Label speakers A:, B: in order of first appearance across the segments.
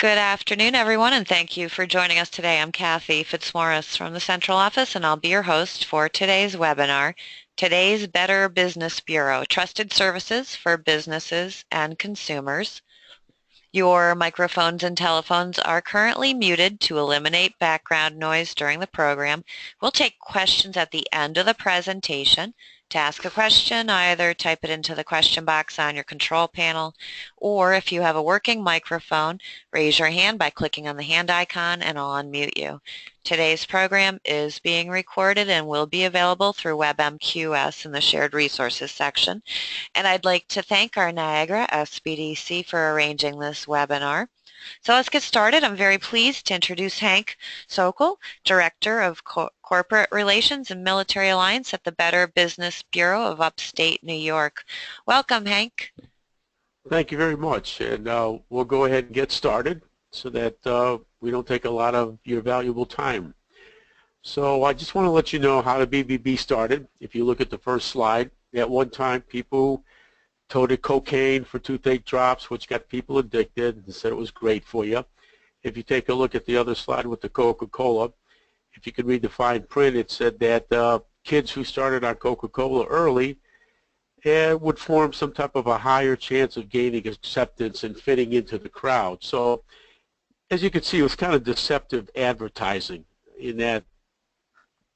A: Good afternoon, everyone, and thank you for joining us today. I'm Kathy Fitzmaurice from the Central Office, and I'll be your host for today's webinar, Today's Better Business Bureau, Trusted Services for Businesses and Consumers. Your microphones and telephones are currently muted to eliminate background noise during the program. We'll take questions at the end of the presentation. To ask a question, either type it into the question box on your control panel, or if you have a working microphone, raise your hand by clicking on the hand icon and I'll unmute you. Today's program is being recorded and will be available through WebMQS in the Shared Resources section. And I'd like to thank our Niagara SBDC for arranging this webinar. So let's get started. I'm very pleased to introduce Hank Sokol, Director of Corporate Relations and Military Alliance at the Better Business Bureau of Upstate New York. Welcome, Hank.
B: Thank you very much, and we'll go ahead and get started so that we don't take a lot of your valuable time. So I just want to let you know how the BBB started. If you look at the first slide, at one time people toted cocaine for toothache drops, which got people addicted and said it was great for you. If you take a look at the other slide with the Coca-Cola, if you could read the fine print, it said that kids who started on Coca-Cola early would form some type of a higher chance of gaining acceptance and fitting into the crowd. So as you can see, it was kind of deceptive advertising in that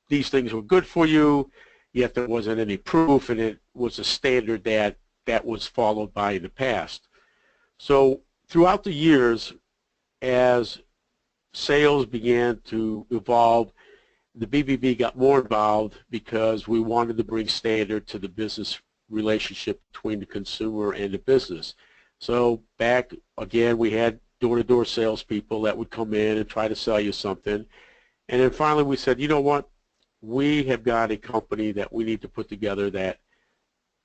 B: these things were good for you, yet there wasn't any proof, and it was a standard that was followed by in the past. So throughout the years, as sales began to evolve, the BBB got more involved because we wanted to bring standard to the business relationship between the consumer and the business. So back again, we had door-to-door salespeople that would come in and try to sell you something. And then finally we said, you know what, we have got a company that we need to put together that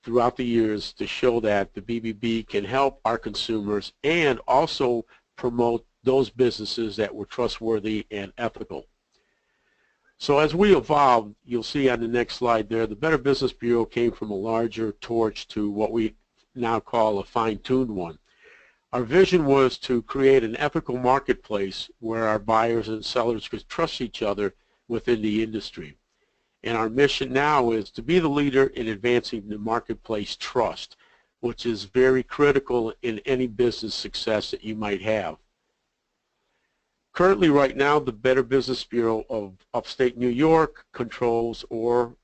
B: throughout the years to show that the BBB can help our consumers and also promote those businesses that were trustworthy and ethical. So as we evolved, you'll see on the next slide there, the Better Business Bureau came from a larger torch to what we now call a fine-tuned one. Our vision was to create an ethical marketplace where our buyers and sellers could trust each other within the industry. And our mission now is to be the leader in advancing the marketplace trust, which is very critical in any business success that you might have. Currently, right now, the Better Business Bureau of Upstate New York controls or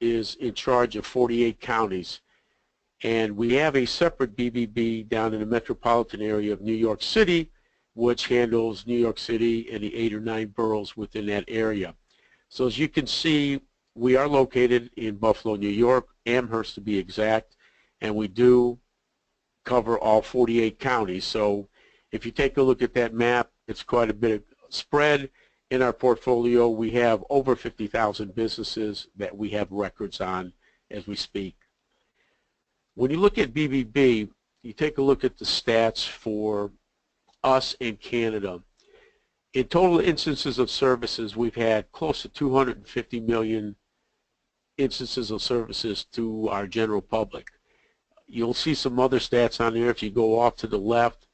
B: is in charge of 48 counties. And we have a separate BBB down in the metropolitan area of New York City, which handles New York City and the 8 or 9 boroughs within that area. So as you can see, we are located in Buffalo, New York, Amherst to be exact, and we do cover all 48 counties. So if you take a look at that map, it's quite a bit of spread. In our portfolio, we have over 50,000 businesses that we have records on as we speak. When you look at BBB, you take a look at the stats for us in Canada. In total instances of services, we've had close to 250 million instances of services to our general public. You'll see some other stats on there. If you go off to the left,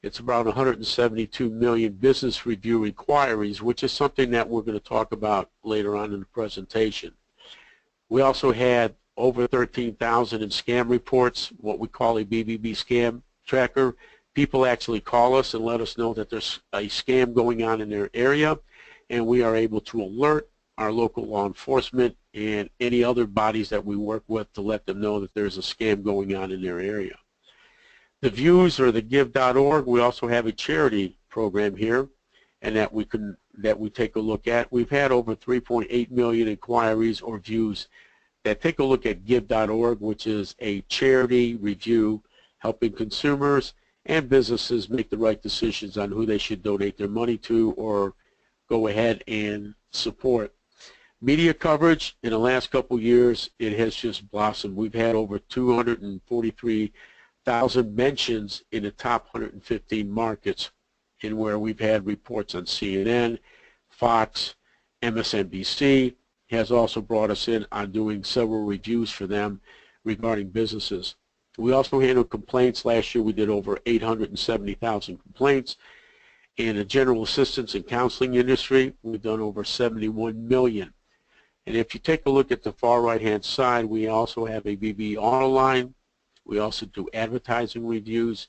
B: it's around 172 million business review inquiries, which is something that we're going to talk about later on in the presentation. We also had over 13,000 in scam reports, what we call a BBB scam tracker. People actually call us and let us know that there's a scam going on in their area, and we are able to alert our local law enforcement and any other bodies that we work with to let them know that there's a scam going on in their area. The views or the give.org, we also have a charity program here and that we take a look at. We've had over 3.8 million inquiries or views that take a look at give.org, which is a charity review helping consumers and businesses make the right decisions on who they should donate their money to or go ahead and support. Media coverage in the last couple of years, it has just blossomed. We've had over 243,000 mentions in the top 115 markets, in where we've had reports on CNN, Fox, MSNBC has also brought us in on doing several reviews for them regarding businesses. We also handled complaints. Last year we did over 870,000 complaints, In the general assistance and counseling industry, we've done over 71 million. And if you take a look at the far right-hand side, we also have a BB auto line. We also do advertising reviews.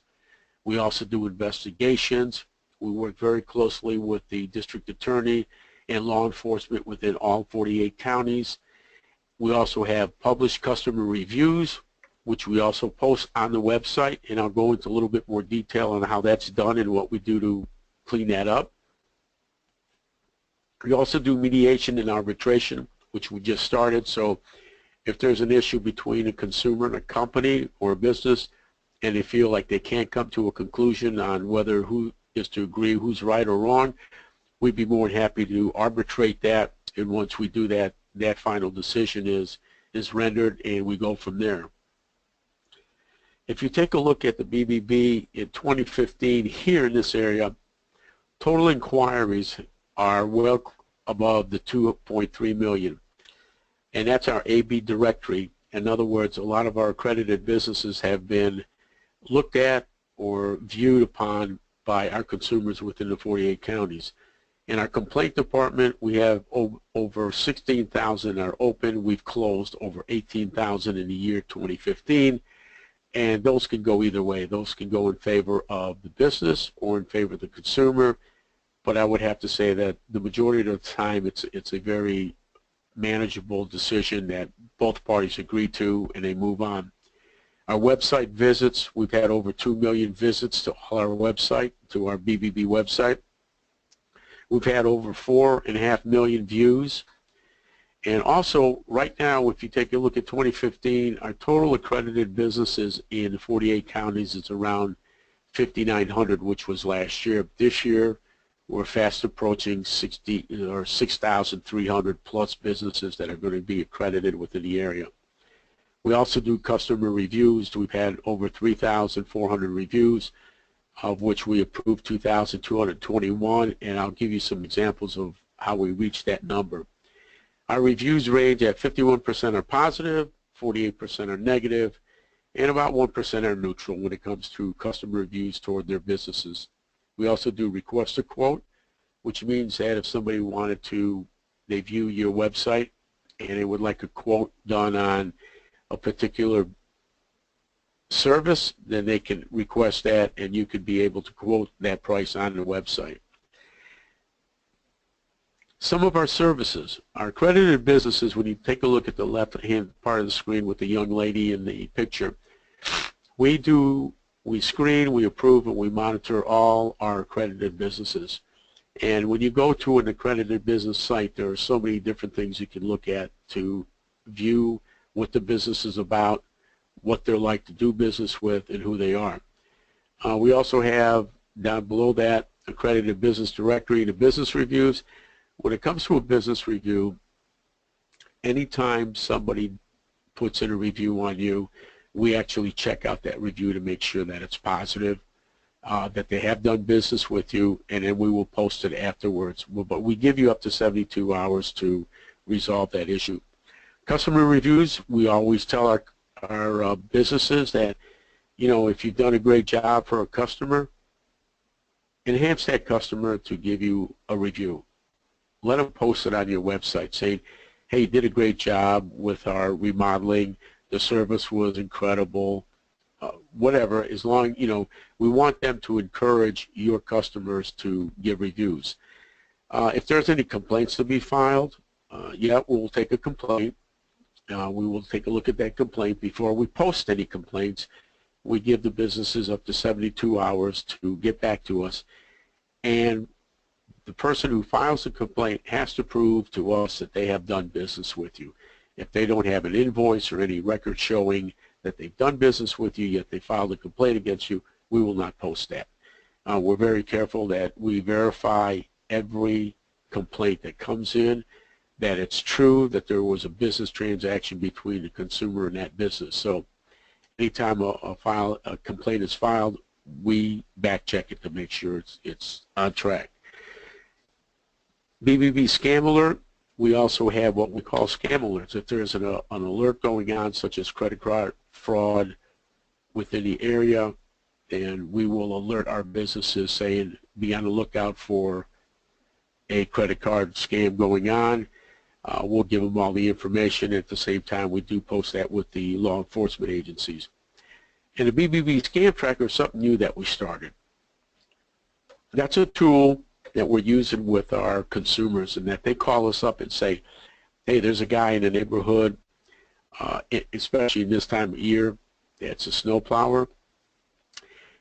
B: We also do investigations. We work very closely with the district attorney and law enforcement within all 48 counties. We also have published customer reviews, which we also post on the website, and I'll go into a little bit more detail on how that's done and what we do to clean that up. We also do mediation and arbitration, which we just started. So if there's an issue between a consumer and a company or a business, and they feel like they can't come to a conclusion on whether who is to agree who's right or wrong, we'd be more than happy to arbitrate that. And once we do that, that final decision is rendered, and we go from there. If you take a look at the BBB in 2015 here in this area, total inquiries are well above the 2.3 million. And that's our AB directory. In other words, a lot of our accredited businesses have been looked at or viewed upon by our consumers within the 48 counties. In our complaint department, we have over 16,000 are open. We've closed over 18,000 in the year 2015. And those can go either way. Those can go in favor of the business or in favor of the consumer. But I would have to say that the majority of the time it's a very manageable decision that both parties agree to, and they move on. Our website visits, we've had over 2 million visits to our website, to our BBB website. We've had over 4.5 million views. And also, right now, if you take a look at 2015, our total accredited businesses in the 48 counties is around 5,900, which was last year. This year, we're fast approaching 6,300 plus businesses that are going to be accredited within the area. We also do customer reviews. We've had over 3,400 reviews, of which we approved 2,221, and I'll give you some examples of how we reached that number. Our reviews range at 51% are positive, 48% are negative, and about 1% are neutral when it comes to customer reviews toward their businesses. We also do request a quote, which means that if somebody wanted to, they view your website and they would like a quote done on a particular service, then they can request that and you could be able to quote that price on the website. Some of our services, our accredited businesses, when you take a look at the left-hand part of the screen with the young lady in the picture, we screen, we approve, and we monitor all our accredited businesses. And when you go to an accredited business site, there are so many different things you can look at to view what the business is about, what they're like to do business with, and who they are. We also have, down below that, accredited business directory and the business reviews. When it comes to a business review, anytime somebody puts in a review on you, we actually check out that review to make sure that it's positive, that they have done business with you, and then we will post it afterwards. But we give you up to 72 hours to resolve that issue. Customer reviews, we always tell our businesses that, you know, if you've done a great job for a customer, enhance that customer to give you a review. Let them post it on your website saying, hey, you did a great job with our remodeling, the service was incredible, whatever. As long, you know, we want them to encourage your customers to give reviews. If there's any complaints to be filed, yeah, we'll take a complaint. We will take a look at that complaint. Before we post any complaints, we give the businesses up to 72 hours to get back to us. And the person who files the complaint has to prove to us that they have done business with you. If they don't have an invoice or any record showing that they've done business with you, yet they filed a complaint against you, we will not post that. We're very careful that we verify every complaint that comes in, that it's true that there was a business transaction between the consumer and that business. So anytime a complaint is filed, we back check it to make sure it's on track. BBB Scam Alert, we also have what we call scam alerts. If there's an alert going on, such as credit card fraud within the area, and we will alert our businesses saying be on the lookout for a credit card scam going on. We'll give them all the information. At the same time, we do post that with the law enforcement agencies. And the BBB Scam Tracker is something new that we started. That's a tool that we're using with our consumers, and that they call us up and say, hey, there's a guy in the neighborhood, especially in this time of year, that's a snowplower.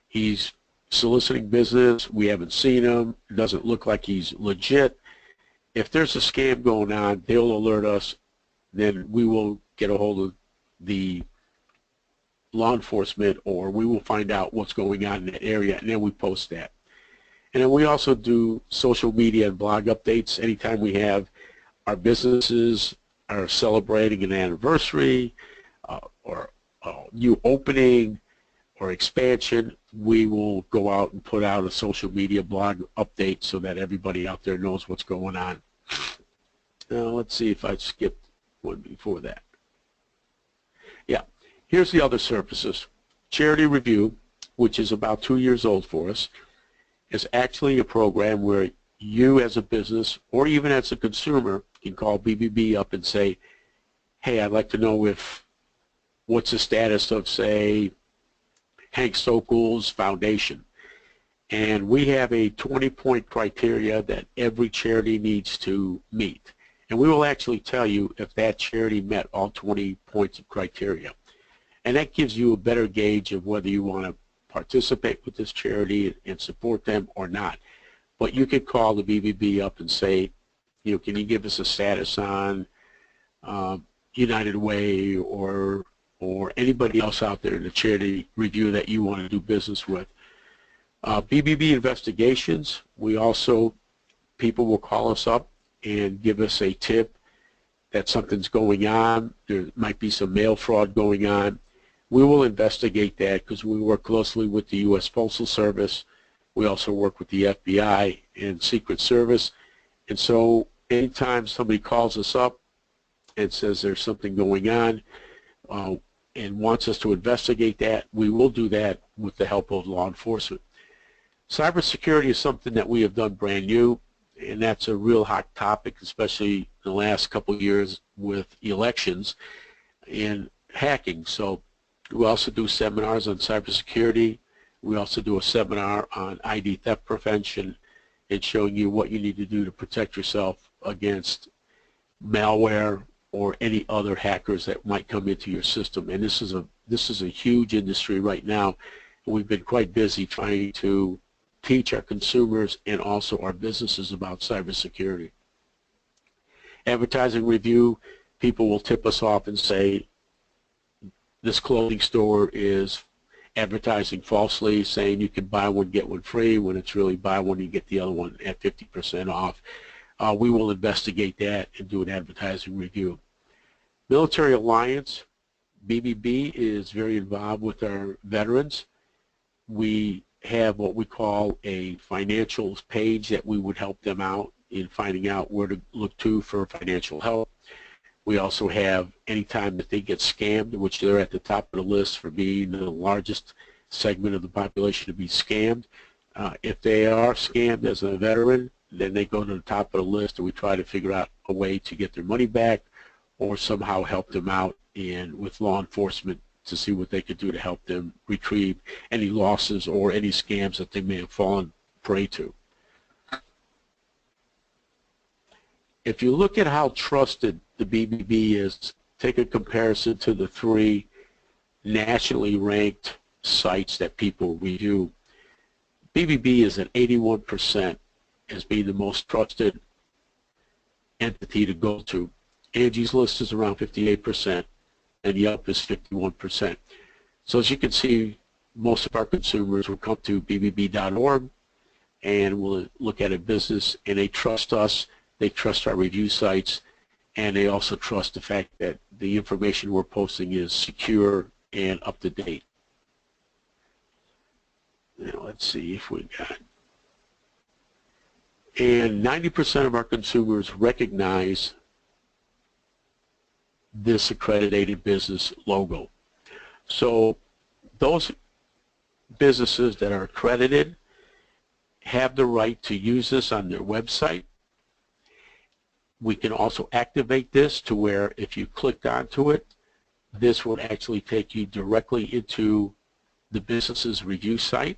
B: He's soliciting business. We haven't seen him. It doesn't look like he's legit. If there's a scam going on, they'll alert us. Then we will get a hold of the law enforcement, or we will find out what's going on in that area, and then we post that. And then we also do social media and blog updates. Anytime we have our businesses are celebrating an anniversary or a new opening or expansion, we will go out and put out a social media blog update so that everybody out there knows what's going on. Now let's see if I skipped one before that. Yeah, here's the other services. Charity Review, which is about 2 years old for us, is actually a program where you as a business or even as a consumer can call BBB up and say, hey, I'd like to know what's the status of, say, Hank Sokol's foundation. And we have a 20-point criteria that every charity needs to meet. And we will actually tell you if that charity met all 20 points of criteria. And that gives you a better gauge of whether you want to participate with this charity and support them or not. But you could call the BBB up and say, can you give us a status on United Way or anybody else out there in the charity review that you want to do business with. BBB investigations, people will call us up and give us a tip that something's going on. There might be some mail fraud going on. We will investigate that because we work closely with the U.S. Postal Service. We also work with the FBI and Secret Service. And so anytime somebody calls us up and says there's something going on and wants us to investigate that, we will do that with the help of law enforcement. Cybersecurity is something that we have done brand new, and that's a real hot topic, especially in the last couple of years with elections and hacking. So we also do seminars on cybersecurity. We also do a seminar on ID theft prevention and showing you what you need to do to protect yourself against malware or any other hackers that might come into your system. And this is a huge industry right now. We've been quite busy trying to teach our consumers and also our businesses about cybersecurity. Advertising review, people will tip us off and say, this clothing store is advertising falsely, saying you can buy one, get one free, when it's really buy one, you get the other one at 50% off. We will investigate that and do an advertising review. Military Alliance, BBB is very involved with our veterans. We have what we call a financials page that we would help them out in finding out where to look to for financial help. We also have anytime that they get scammed, which they're at the top of the list for being the largest segment of the population to be scammed. If they are scammed as a veteran, then they go to the top of the list, and we try to figure out a way to get their money back or somehow help them out with law enforcement to see what they could do to help them retrieve any losses or any scams that they may have fallen prey to. If you look at how trusted the BBB is, take a comparison to the 3 nationally ranked sites that people review. BBB is at 81% as being the most trusted entity to go to. Angie's List is around 58%, and Yelp is 51%. So as you can see, most of our consumers will come to bbb.org and will look at a business, and they trust us, they trust our review sites, and they also trust the fact that the information we're posting is secure and up to date. Now let's see if we got. And 90% of our consumers recognize this accredited business logo. So those businesses that are accredited have the right to use this on their website. We can also activate this to where if you clicked onto it, this would actually take you directly into the business's review site.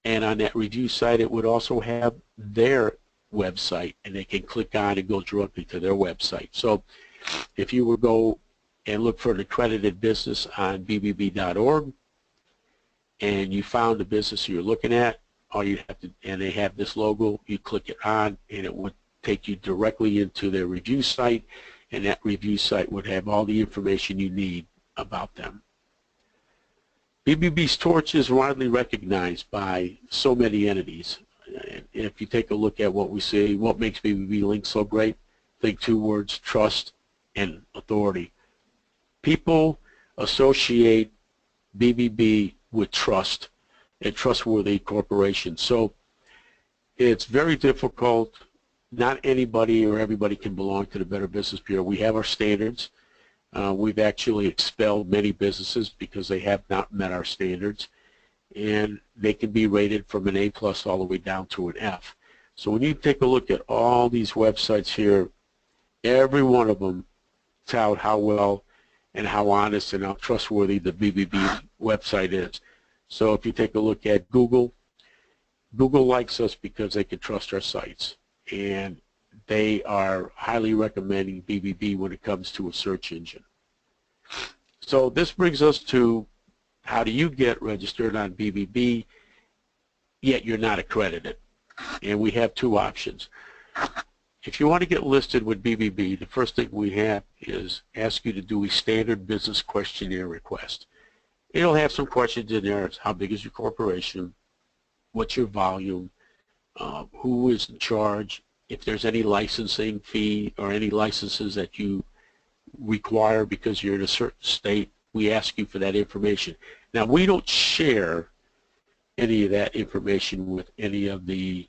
B: And on that review site, it would also have their website, and they can click on and go directly to their website. So if you would go and look for an accredited business on bbb.org and you found the business you're looking at, all you have to, and they have this logo, you click it on and it would take you directly into their review site, and that review site would have all the information you need about them. BBB's torch is widely recognized by so many entities. If you take a look at what we say, what makes BBB Link so great, think two words: trust and authority. People associate BBB with trust and trustworthy corporations. So it's very difficult. Not anybody or everybody can belong to the Better Business Bureau. We have our standards. We've actually expelled many businesses because they have not met our standards, and they can be rated from an A+ all the way down to an F. So when you take a look at all these websites here, every one of them tout how well and how honest and how trustworthy the BBB website is. So if you take a look at Google, Google likes us because they can trust our sites, and they are highly recommending BBB when it comes to a search engine. So this brings us to, how do you get registered on BBB yet you're not accredited? And we have two options. If you want to get listed with BBB, the first thing we have is ask you to do a standard business questionnaire request. It'll have some questions in there. It's how big is your corporation, what's your volume, who is in charge, if there's any licensing fee or any licenses that you require because you're in a certain state, we ask you for that information. Now, we don't share any of that information with any of the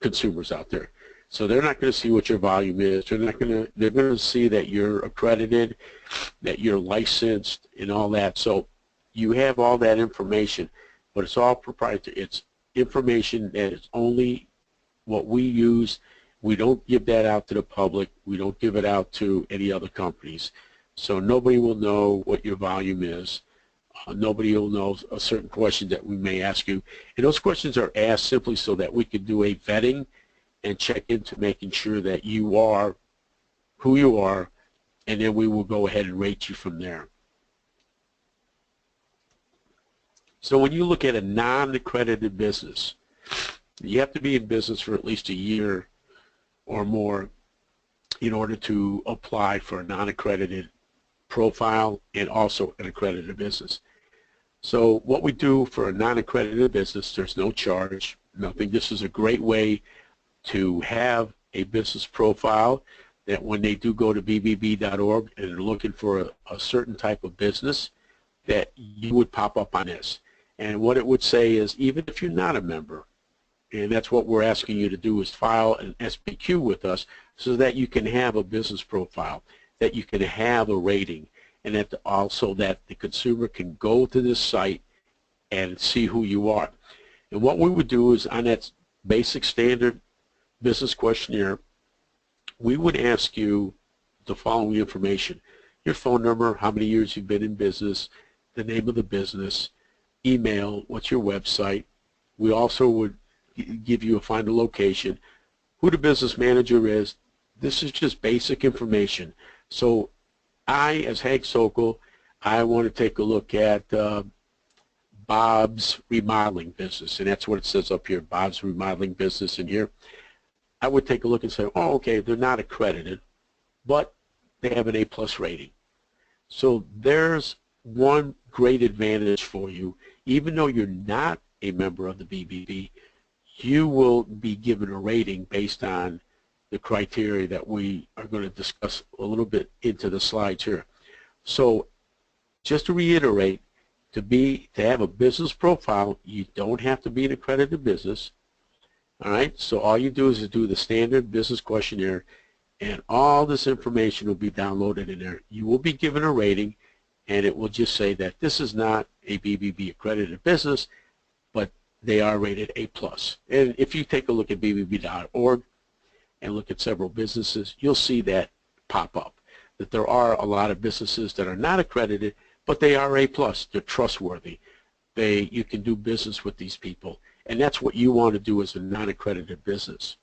B: consumers out there. So they're not going to see what your volume is. They're going to see that you're accredited, that you're licensed, and all that. So you have all that information, but it's all proprietary. It's information that is only what we use. We don't give that out to the public. We don't give it out to any other companies. So nobody will know what your volume is. Nobody will know a certain question that we may ask you. And those questions are asked simply so that we can do a vetting and check into making sure that you are who you are, and then we will go ahead and rate you from there. So when you look at a non-accredited business, you have to be in business for at least a year or more in order to apply for a non-accredited profile and also an accredited business. So what we do for a non-accredited business, there's no charge, nothing. This is a great way to have a business profile that when they do go to bbb.org and they're looking for a certain type of business, that you would pop up on this. And what it would say is, even if you're not a member, and that's what we're asking you to do, is file an SBQ with us so that you can have a business profile, that you can have a rating, and that also that the consumer can go to this site and see who you are. And what we would do is, on that basic standard business questionnaire, we would ask you the following information: your phone number, how many years you've been in business, the name of the business, email, what's your website. We also would give you a find a location, who the business manager is. This is just basic information. So I, as Hank Sokol, I want to take a look at Bob's remodeling business, and that's what it says up here, Bob's remodeling business in here. I would take a look and say, oh, okay, they're not accredited, but they have an A+ rating. So there's one great advantage for you. Even though you're not a member of the BBB, you will be given a rating based on the criteria that we are going to discuss a little bit into the slides here. So just to reiterate, to have a business profile, you don't have to be an accredited business. All right, so all you do is do the standard business questionnaire, and all this information will be downloaded in there. You will be given a rating, and it will just say that this is not a BBB accredited business, but they are rated A+. And if you take a look at bbb.org and look at several businesses, you'll see that pop up, that there are a lot of businesses that are not accredited, but they are A+. They're trustworthy. You can do business with these people, and that's what you want to do as a non-accredited business.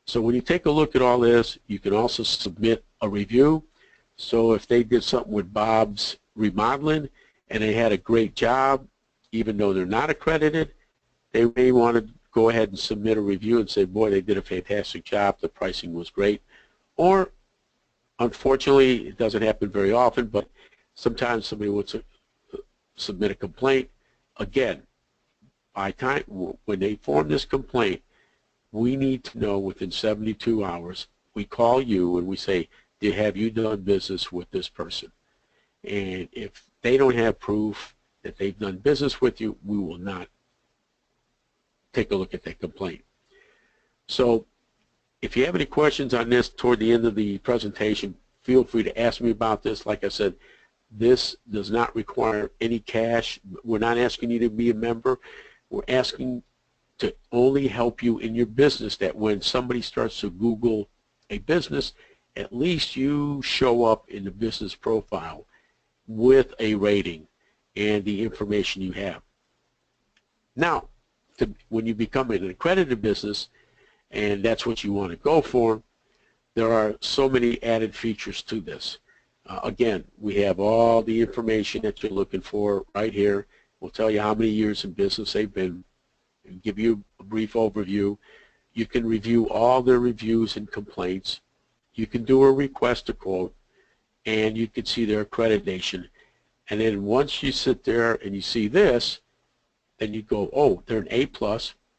B: So when you take a look at all this, you can also submit a review. So if they did something with Bob's Remodeling and they had a great job, even though they're not accredited, they may want to go ahead and submit a review and say, boy, they did a fantastic job, the pricing was great. Or, unfortunately, it doesn't happen very often, but sometimes somebody wants to submit a complaint. Again, by time when they form this complaint, we need to know within 72 hours. We call you and we say, have you done business with this person? And if they don't have proof that they've done business with you, we will not take a look at that complaint. So if you have any questions on this toward the end of the presentation, feel free to ask me about this. Like I said, this does not require any cash. We're not asking you to be a member. We're asking to only help you in your business, that when somebody starts to Google a business, at least you show up in the business profile with a rating and the information you have. Now, when you become an accredited business, and that's what you want to go for, there are so many added features to this. Again, we have all the information that you're looking for right here. We'll tell you how many years in business they've been, and give you a brief overview. You can review all their reviews and complaints. You can do a request to quote, and you can see their accreditation. And then once you sit there and you see this, then you go, oh, they're an A+,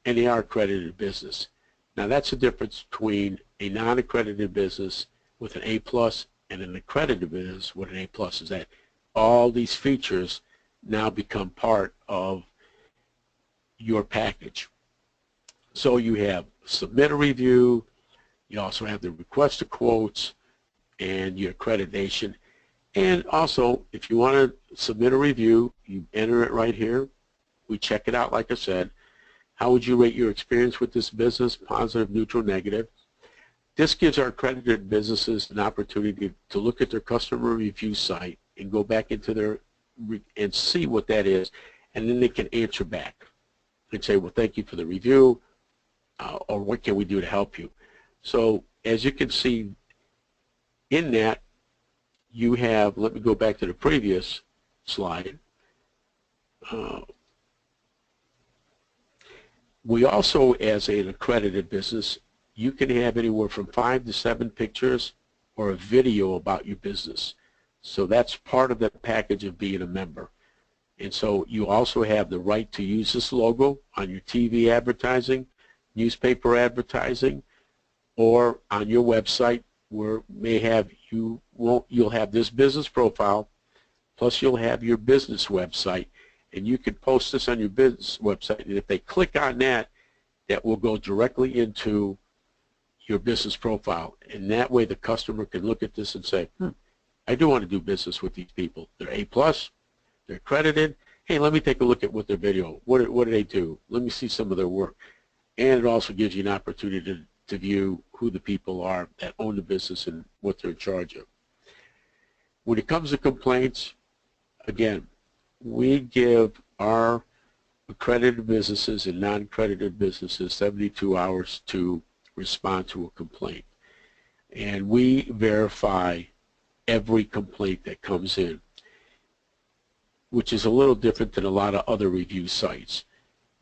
B: and they are accredited business. Now that's the difference between a non-accredited business with an A+ and an accredited business with an A+, is that all these features now become part of your package. So you have submit a review, you also have the request of quotes, and your accreditation. And also, if you want to submit a review, you enter it right here. We check it out, like I said. How would you rate your experience with this business? Positive, neutral, negative. This gives our accredited businesses an opportunity to look at their customer review site and go back into their and see what that is, and then they can answer back and say, well, thank you for the review, or what can we do to help you? So as you can see in that, you have, let me go back to the previous slide. We also, as an accredited business, you can have anywhere from 5 to 7 pictures or a video about your business. So that's part of the package of being a member. And so you also have the right to use this logo on your TV advertising, newspaper advertising, or on your website, where may have you'll have this business profile, plus you'll have your business website, and you can post this on your business website, and if they click on that, that will go directly into your business profile, and that way the customer can look at this and say, I do want to do business with these people. They're A+, they're accredited. Hey, let me take a look at what their video, what do they do? Let me see some of their work. And it also gives you an opportunity to view who the people are that own the business and what they're in charge of. When it comes to complaints, again, we give our accredited businesses and non-accredited businesses 72 hours to respond to a complaint. And we verify every complaint that comes in, which is a little different than a lot of other review sites.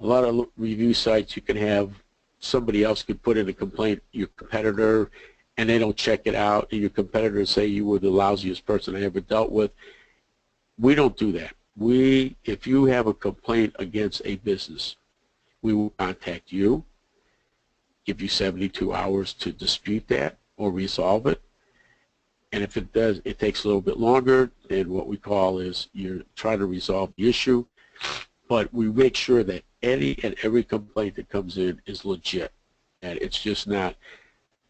B: A lot of review sites, you can have somebody else could put in a complaint, your competitor, and they don't check it out, and your competitor say you were the lousiest person I ever dealt with. We don't do that. If you have a complaint against a business, we will contact you, give you 72 hours to dispute that or resolve it. And if it takes a little bit longer, then what we call is you're trying to resolve the issue. But we make sure that any and every complaint that comes in is legit, and it's just not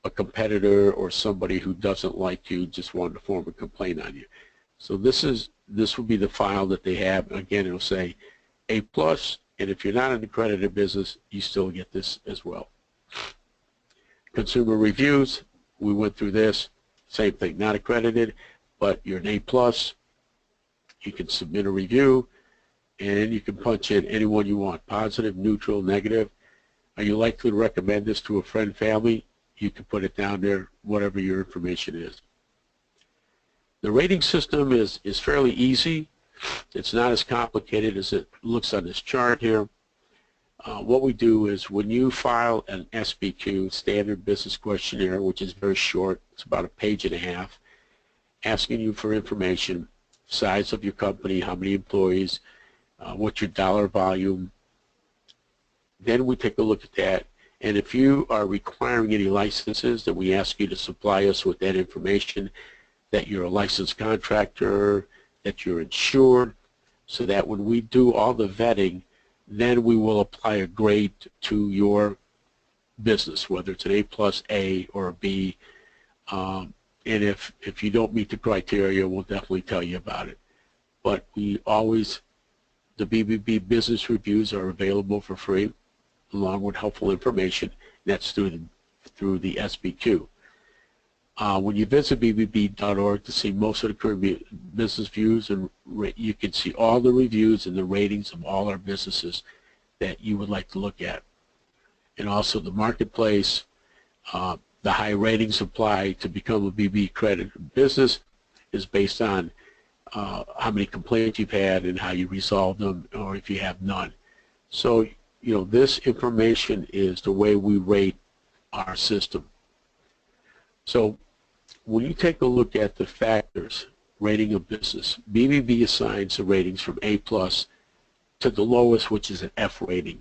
B: a competitor or somebody who doesn't like you just wanting to form a complaint on you. So this will be the file that they have. Again, it'll say A+, and if you're not in the accredited business, you still get this as well. Consumer reviews, we went through this. Same thing, not accredited, but you're an A+. You can submit a review, and you can punch in anyone you want, positive, neutral, negative. Are you likely to recommend this to a friend, family? You can put it down there, whatever your information is. The rating system is fairly easy. It's not as complicated as it looks on this chart here. What we do is when you file an SBQ, Standard Business Questionnaire, which is very short, it's about a page and a half, asking you for information, size of your company, how many employees, what's your dollar volume. Then we take a look at that, and if you are requiring any licenses, then we ask you to supply us with that information, that you're a licensed contractor, that you're insured, so that when we do all the vetting, then we will apply a grade to your business, whether it's an A+, A, or a B. And if you don't meet the criteria, we'll definitely tell you about it. But the BBB business reviews are available for free, along with helpful information. That's through the SBQ. When you visit bbb.org to see most of the current business views, and you can see all the reviews and the ratings of all our businesses that you would like to look at. And also the marketplace, the high ratings applied to become a BB accredited business is based on how many complaints you've had and how you resolve them, or if you have none. So, this information is the way we rate our system. So when you take a look at the factors rating a business, BBB assigns the ratings from A+ to the lowest, which is an F rating.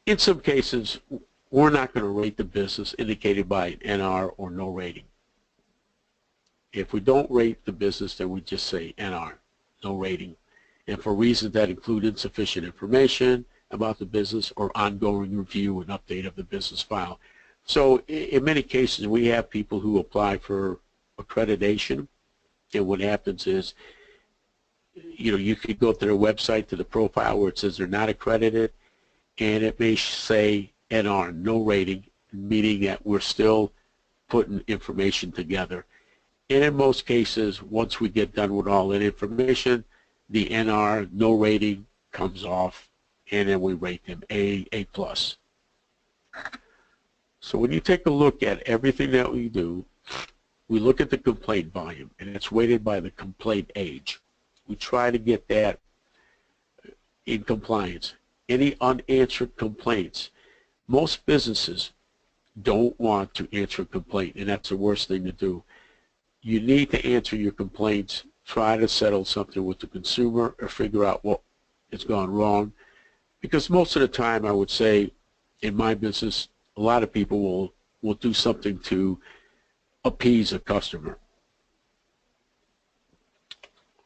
B: In some cases, we're not going to rate the business indicated by an NR or no rating. If we don't rate the business, then we just say NR, no rating, and for reasons that include insufficient information about the business or ongoing review and update of the business file. So in many cases, we have people who apply for accreditation, and what happens is, you could go to their website, to the profile where it says they're not accredited, and it may say NR, no rating, meaning that we're still putting information together. And in most cases, once we get done with all that information, the NR, no rating, comes off, and then we rate them A+. So when you take a look at everything that we do, we look at the complaint volume, and it's weighted by the complaint age. We try to get that in compliance. Any unanswered complaints, most businesses don't want to answer a complaint, and that's the worst thing to do. You need to answer your complaints, try to settle something with the consumer, or figure out what has gone wrong. Because most of the time, I would say, in my business, a lot of people will do something to appease a customer.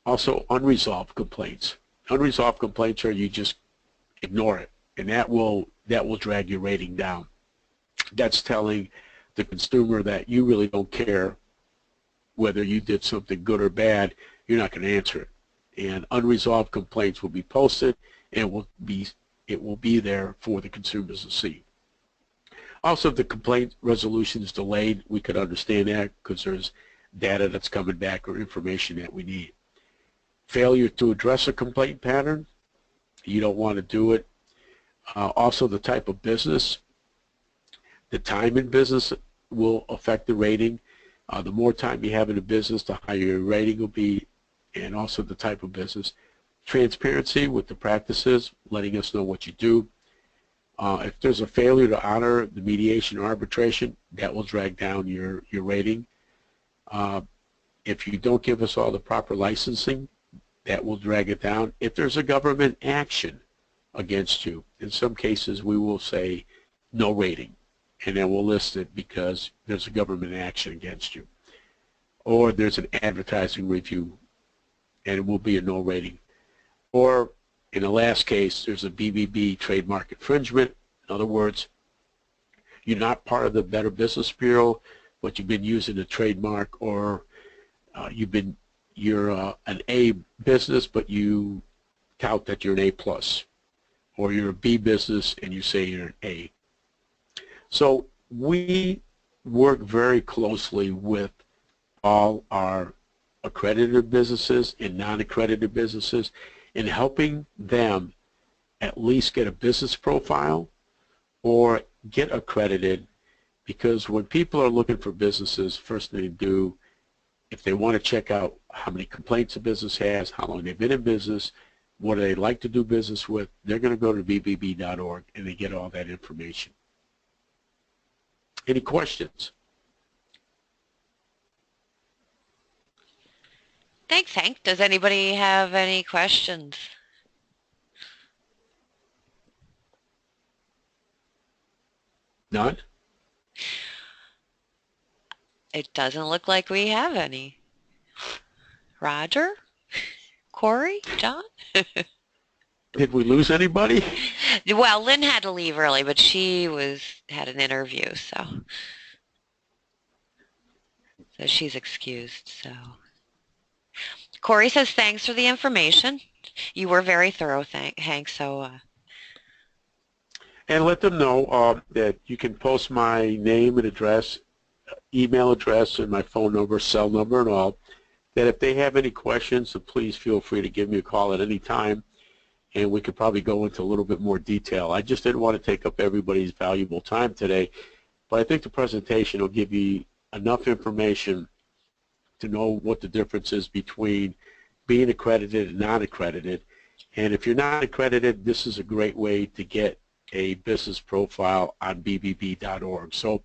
B: Also, unresolved complaints. Unresolved complaints are you just ignore it, and that will drag your rating down. That's telling the consumer that you really don't care whether you did something good or bad. You're not going to answer it. And unresolved complaints will be posted, and it will be there for the consumers to see. Also, if the complaint resolution is delayed, we could understand that because there's data that's coming back or information that we need. Failure to address a complaint pattern, you don't want to do it. Also, the type of business, the time in business will affect the rating. The more time you have in a business, the higher your rating will be, and also the type of business. Transparency with the practices, letting us know what you do. If there's a failure to honor the mediation or arbitration, that will drag down your rating. If you don't give us all the proper licensing, that will drag it down. If there's a government action against you, in some cases we will say no rating, and then we'll list it because there's a government action against you. Or there's an advertising review, and it will be a no rating. Or in the last case, there's a BBB trademark infringement. In other words, you're not part of the Better Business Bureau, but you've been using a trademark, or you've been you're an A business, but you tout that you're an A+, or you're a B business and you say you're an A. So we work very closely with all our accredited businesses and non-accredited businesses in helping them at least get a business profile or get accredited, because when people are looking for businesses, first thing they do, if they want to check out how many complaints a business has, how long they've been in business, what do they like to do business with, they're going to go to bbb.org and they get all that information. Any questions?
A: Thanks, Hank. Does anybody have any questions?
B: None?
A: It doesn't look like we have any. Roger? Corey? John?
B: Did we lose anybody?
A: Well, Lynn had to leave early, but she had an interview, so she's excused. So Corey says thanks for the information. You were very thorough, Hank. So
B: and let them know that you can post my name and address, email address, and my phone number, cell number, and all. That if they have any questions, so please feel free to give me a call at any time, and we could probably go into a little bit more detail. I just didn't want to take up everybody's valuable time today, but I think the presentation will give you enough information to know what the difference is between being accredited and non-accredited. And if you're not accredited, this is a great way to get a business profile on bbb.org. So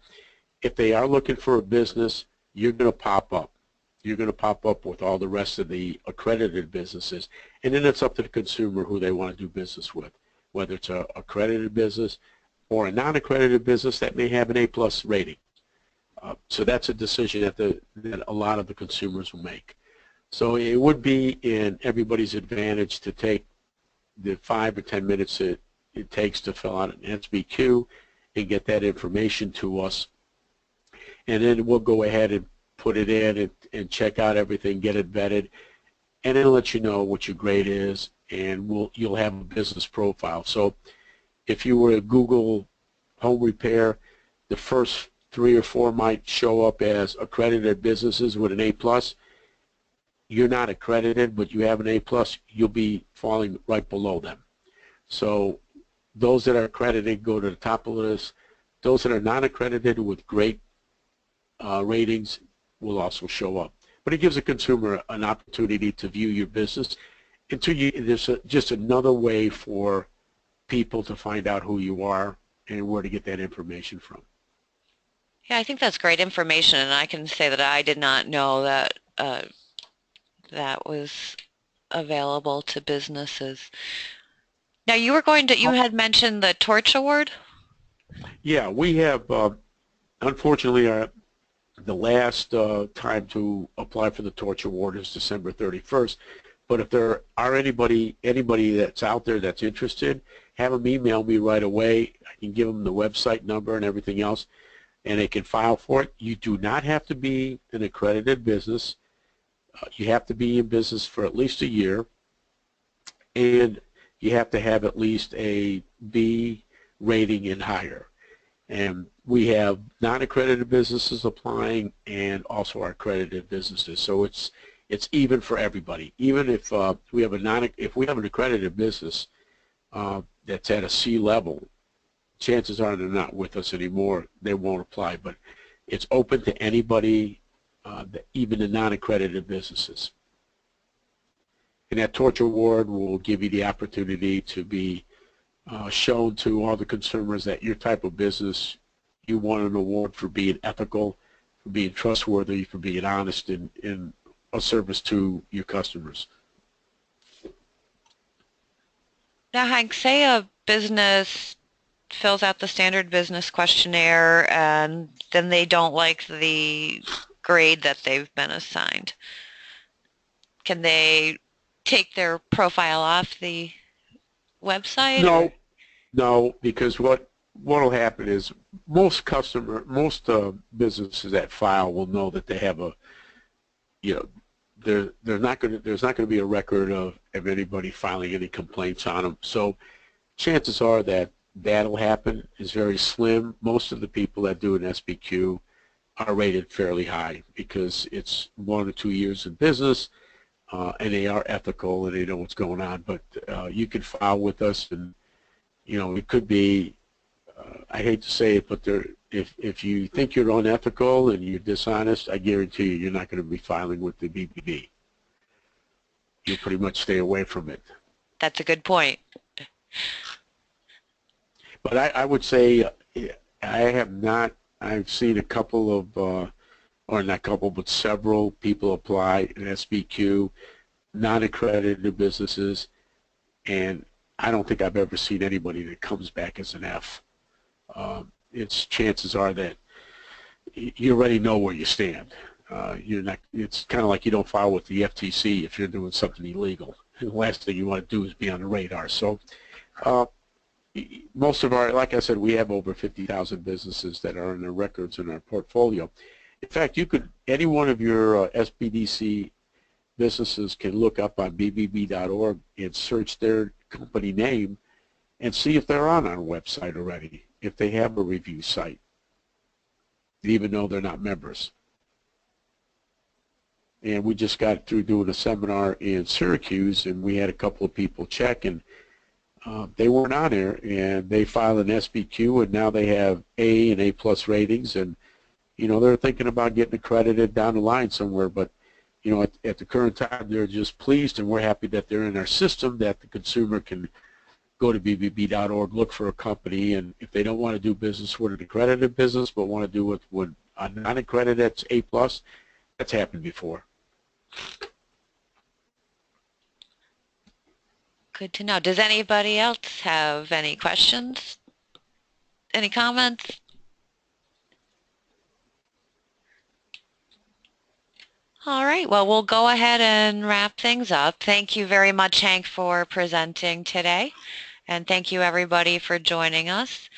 B: if they are looking for a business, you're going to pop up. You're going to pop up with all the rest of the accredited businesses, and then it's up to the consumer who they want to do business with, whether it's an accredited business or a non-accredited business that may have an A+ rating. So that's a decision that a lot of the consumers will make. So it would be in everybody's advantage to take the 5 or 10 minutes it takes to fill out an SBQ and get that information to us, and then we'll go ahead and put it in and check out everything, get it vetted, and then let you know what your grade is, and you'll have a business profile. So if you were to Google home repair, the first 3 or 4 might show up as accredited businesses with an A+. You're not accredited, but you have an A+, you'll be falling right below them. So those that are accredited go to the top of the list. Those that are not accredited with great ratings will also show up. But it gives a consumer an opportunity to view your business. There's just another way for people to find out who you are and where to get that information from.
A: yeah, I think that's great information, and I can say that I did not know that that was available to businesses. Now you had mentioned the Torch Award?
B: Yeah, we have, unfortunately, the last time to apply for the Torch Award is December 31st. But if there are anybody that's out there that's interested, have them email me right away. I can give them the website number and everything else, and they can file for it. You do not have to be an accredited business. You have to be in business for at least a year, and you have to have at least a B rating and higher. And we have non-accredited businesses applying and also our accredited businesses. So it's even for everybody. Even if we have an accredited business that's at a C level, chances are they're not with us anymore. They won't apply. But it's open to anybody, even the non-accredited businesses. And that Torch Award will give you the opportunity to be shown to all the consumers that your type of business, you want an award for being ethical, for being trustworthy, for being honest in a service to your customers.
A: Now, Hank, say a business fills out the standard business questionnaire and then they don't like the grade that they've been assigned. Can they take their profile off the website?
B: No, no, because what will happen is most businesses that file will know that they have there's not going to be a record of anybody filing any complaints on them. So chances are that that'll happen is very slim. Most of the people that do an SBQ are rated fairly high because it's 1 or 2 years in business, and they are ethical and they know what's going on. But you can file with us, and it could be. I hate to say it, but if you think you're unethical and you're dishonest, I guarantee you're not going to be filing with the BBB. You'll pretty much stay away from it.
A: That's a good point.
B: But I would say I've seen a couple of, or not a couple, but several people apply an SBQ, non-accredited businesses, and I don't think I've ever seen anybody that comes back as an F. It's chances are that you already know where you stand. You're not. It's kind of like you don't file with the FTC if you're doing something illegal. And the last thing you want to do is be on the radar. So most of our, like I said, we have over 50,000 businesses that are in the records in our portfolio. In fact, any one of your SBDC businesses can look up on bbb.org and search their company name and see if they're on our website already, if they have a review site, even though they're not members. And we just got through doing a seminar in Syracuse, and we had a couple of people check, and they weren't on there, and they filed an SBQ, and now they have A and A+ ratings, and they're thinking about getting accredited down the line somewhere. But at the current time, they're just pleased, and we're happy that they're in our system, that the consumer can go to bbb.org, look for a company, and if they don't want to do business with an accredited business but want to do it with a non-accredited that's A+, that's happened before.
A: Good to know. Does anybody else have any questions? Any comments? All right, well, we'll go ahead and wrap things up. Thank you very much, Hank, for presenting today. And thank you, everybody, for joining us.